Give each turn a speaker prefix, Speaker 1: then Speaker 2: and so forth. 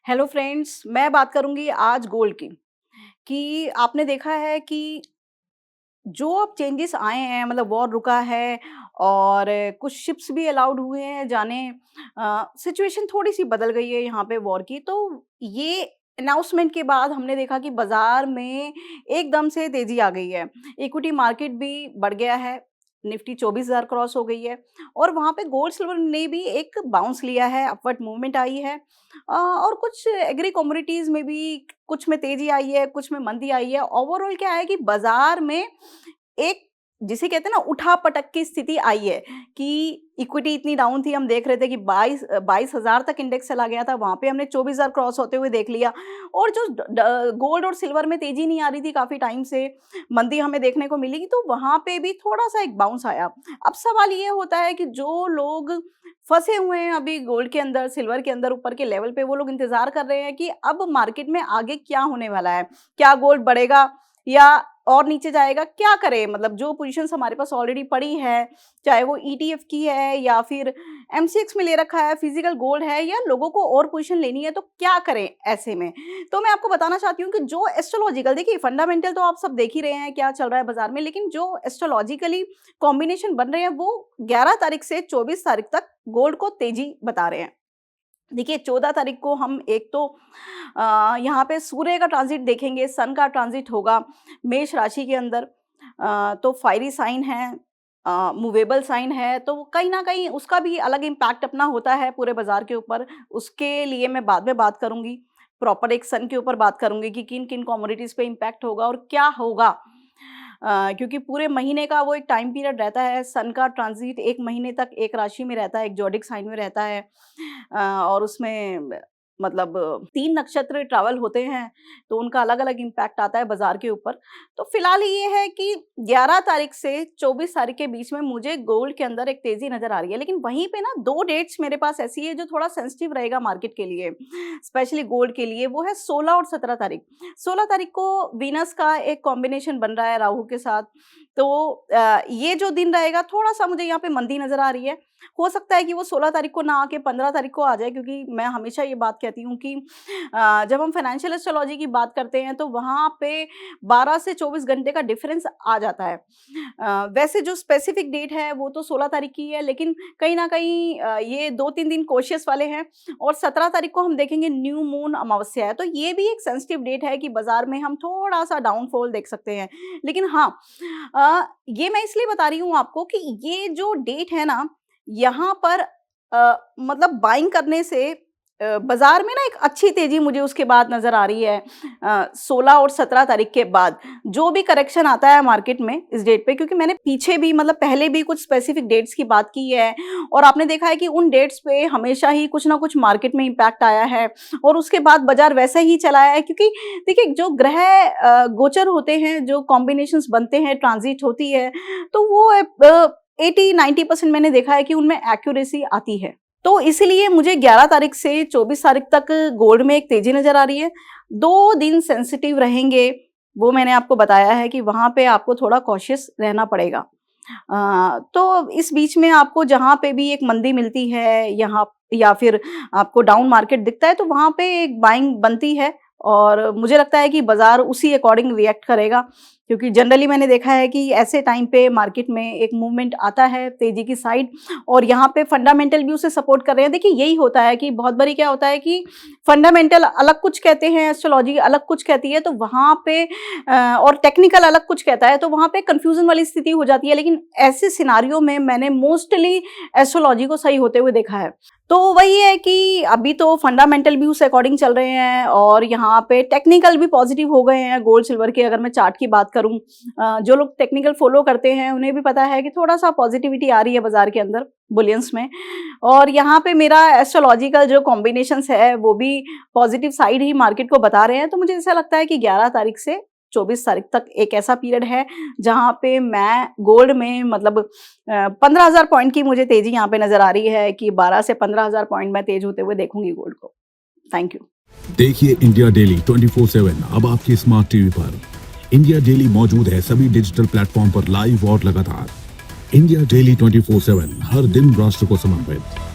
Speaker 1: Hello friends, मैं बात करूँगी आज गोल्ड की, कि आपने देखा है कि जो अब चेंजेस आए हैं मतलब वॉर रुका है और कुछ शिप्स भी अलाउड हुए हैं जाने सिचुएशन थोड़ी-सी बदल गई है यहाँ पे वॉर की। तो ये अनाउंसमेंट के बाद हमने देखा कि बाज़ार में एकदम से तेज़ी आ गई है। इक्विटी मार्केट भी बढ़ गया है, निफ्टी 24,000 क्रॉस हो गई है और वहाँ पे गोल्ड सिल्वर ने भी एक बाउंस लिया है, अपवर्ड मूवमेंट आई है। और कुछ एग्री कमोडिटीज़ में भी कुछ में तेज़ी आई है, कुछ में मंदी आई है। ओवरऑल क्या है कि बाज़ार में एक जिसे कहते हैं ना उठा-पटक की स्थिति आई है कि इक्विटी इतनी डाउन थी, हम देख रहे थे कि 22,000 तक इंडेक्स चला गया था, वहाँ पे हमने 24,000 क्रॉस होते हुए देख लिया। और जो गोल्ड और सिल्वर में तेज़ी नहीं आ रही थी काफ़ी टाइम से, मंदी हमें देखने को मिली, तो वहाँ पे भी थोड़ा-सा एक बाउंस आया। अब सवाल ये होता है कि जो लोग फँसे हुए हैं अभी गोल्ड के अंदर, सिल्वर के अंदर ऊपर के लेवल पे, वो लोग इंतज़ार कर रहे हैं कि अब मार्केट में आगे क्या होने वाला है? क्या गोल्ड बढ़ेगा या और नीचे जाएगा? क्या करें? मतलब जो पोज़ीशंस हमारे पास ऑलरेडी पड़ी है, चाहे वो ईटीएफ की है या फिर एमसीएक्स में ले रखा है, फिज़िकल गोल्ड है या लोगों को और पोज़ीशन लेनी है, तो क्या करें ऐसे में? तो मैं आपको बताना चाहती हूँ कि जो एस्ट्रोलॉजिकल देखिए फंडामेंटल तो आप सब देख ही रहे हैं क्या चल रहा है बाज़ार में, लेकिन जो एस्ट्रोलॉजिकली कॉम्बिनेशन बन रहे हैं वो 11 तारीख से 24 तारीख तक गोल्ड को तेज़ी बता रहे हैं। देखिए 14 तारीख को हम एक तो यहाँ पे सूर्य का ट्रांजिट देखेंगे, सन का ट्रांजिट होगा मेष राशि के अंदर। तो फायरी साइन है, मूवेबल साइन है, तो कहीं न कहीं उसका भी अलग इम्पैक्ट अपना होता है पूरे बाज़ार के ऊपर। उसके लिए मैं बाद में बात करूँगी। प्रॉपर एक सन के ऊपर बात करूँगी कि किन-किन कमोडिटीज़ पे इम्पैक्ट होगा और क्या होगा। क्योंकि पूरे महीने का वो एक टाइम पीरियड रहता है, सन का ट्रांज़िट 1 महीने तक एक राशि में रहता है, एक ज़ोडिक साइन में रहता है। और उसमें मतलब 3 नक्षत्र ट्रैवल होते हैं, तो उनका अलग-अलग इम्पैक्ट आता है बाज़ार के ऊपर। तो फिलहाल ये है कि 11 तारीख से 24 तारीख के बीच में मुझे गोल्ड के अंदर एक तेज़ी नज़र आ रही है। लेकिन वहीं पे ना 2 डेट्स मेरे पास ऐसी है जो थोड़ा सेंसिटिव रहेगा मार्केट के लिए, स्पेशली गोल्ड के लिए, वो है 16 और 17 तारीख। 16 तारीख को वीनस का एक कॉम्बिनेशन बन रहा है राहु के साथ, तो ये जो दिन रहेगा थोड़ा-सा मुझे यहाँ पे मंदी नज़र आ रही है। हो सकता है कि वो 16 तारीख को ना आके 15 तारीख को आ जाए, क्योंकि मैं हमेशा ये बात कहती हूँ कि जब हम फाइनेंशियल एस्ट्रोलॉजी की बात करते हैं तो वहाँ पे 12 से 24 घंटे का डिफरेंस आ जाता है। वैसे जो स्पेसिफिक डेट है वो तो 16 तारीख की है, लेकिन कहीं न कहीं ये 2-3 दिन कॉशियस वाले हैं और 17 तारीख को हम देखेंगे न्यू मून अमावस्या है। तो ये भी एक सेंसिटिव डेट है कि बाज़ार में हम थोड़ा-सा डाउनफॉल देख सकते हैं। लेकिन हाँ, ये मैं इसलिए बता रही हूँ आपको कि ये जो डेट है ना, यहाँ पर मतलब बाइंग करने से बाज़ार में ना एक अच्छी तेज़ी मुझे उसके बाद नज़र आ रही है। 16 और 17 तारीख के बाद जो भी करेक्शन आता है मार्केट में इस डेट पे, क्योंकि मैंने पीछे भी मतलब पहले भी कुछ स्पेसिफिक डेट्स की बात की है और आपने देखा है कि उन डेट्स पे हमेशा ही कुछ ना कुछ मार्केट में इम्पैक्ट आया है और उसके बाद बाज़ार वैसे ही चला है। क्योंकि देखिए जो ग्रह गोचर होते हैं, जो कॉम्बिनेशंस बनते हैं, ट्रांज़िट होती है, तो वो 80-90% मैंने देखा है कि उनमें एक्यूरेसी आती है। तो इसीलिए मुझे 11 तारीख से 24 तारीख तक गोल्ड में एक तेज़ी नज़र आ रही है। 2 दिन सेंसिटिव रहेंगे, वो मैंने आपको बताया है कि वहाँ पे आपको थोड़ा कॉशियस रहना पड़ेगा। तो इस बीच में आपको जहाँ पे भी एक मंदी मिलती है यहाँ या फिर आपको डाउन मार्केट दिखता है, तो वहाँ पे एक बाइंग बनती है और मुझे लगता है कि बाज़ार उसी अकॉर्डिंग रिएक्ट करेगा। क्योंकि जनरली मैंने देखा है कि ऐसे टाइम पे मार्केट में एक मूवमेंट आता है तेज़ी की साइड और यहाँ पे फंडामेंटल भी उसे सपोर्ट कर रहे हैं। देखिए यही होता है कि बहुत बारी क्या होता है कि फंडामेंटल अलग कुछ कहते हैं, एस्ट्रोलॉजी अलग कुछ कहती है, तो वहाँ पे और टेक्निकल अलग कुछ कहता है, तो वहाँ पे कन्फ्यूज़न वाली स्थिति हो जाती है। लेकिन ऐसे सिनेरियो में मैंने मोस्टली एस्ट्रोलॉजी को सही होते हुए देखा है। तो वही है कि अभी तो फंडामेंटल भी उस अकॉर्डिंग चल रहे हैं और यहाँ पे टेक्निकल भी पॉजिटिव हो गए हैं गोल्ड सिल्वर के। अगर मैं चार्ट की बात करूँ, जो लोग टेक्निकल फॉलो करते हैं उन्हें भी पता है कि थोड़ा-सा पॉजिटिविटी आ रही है बाज़ार के अंदर बुलियंस में। और यहाँ पे मेरा एस्ट्रोलॉजिकल जो कॉम्बिनेशंस है वो भी पॉजिटिव साइड ही मार्केट को बता रहे हैं। तो मुझे ऐसा लगता है कि 11 तारीख से 24 तारीख तक एक ऐसा पीरियड है जहाँ पे मैं गोल्ड में मतलब 15,000 पॉइंट की मुझे तेज़ी यहाँ पे नज़र आ रही है कि 12 से 15,000 पॉइंट मैं तेज़ होते हुए देखूंगी गोल्ड को। Thank you.
Speaker 2: देखिए इंडिया डेली 24/7 अब आपकी स्मार्ट टीवी पर। इंडिया डेली मौजूद है सभी डिजिटल प्लेटफॉर्म पर लाइव और लगातार। इंडिया डेली 24/7 हर दिन राष्ट्र को समर्पित।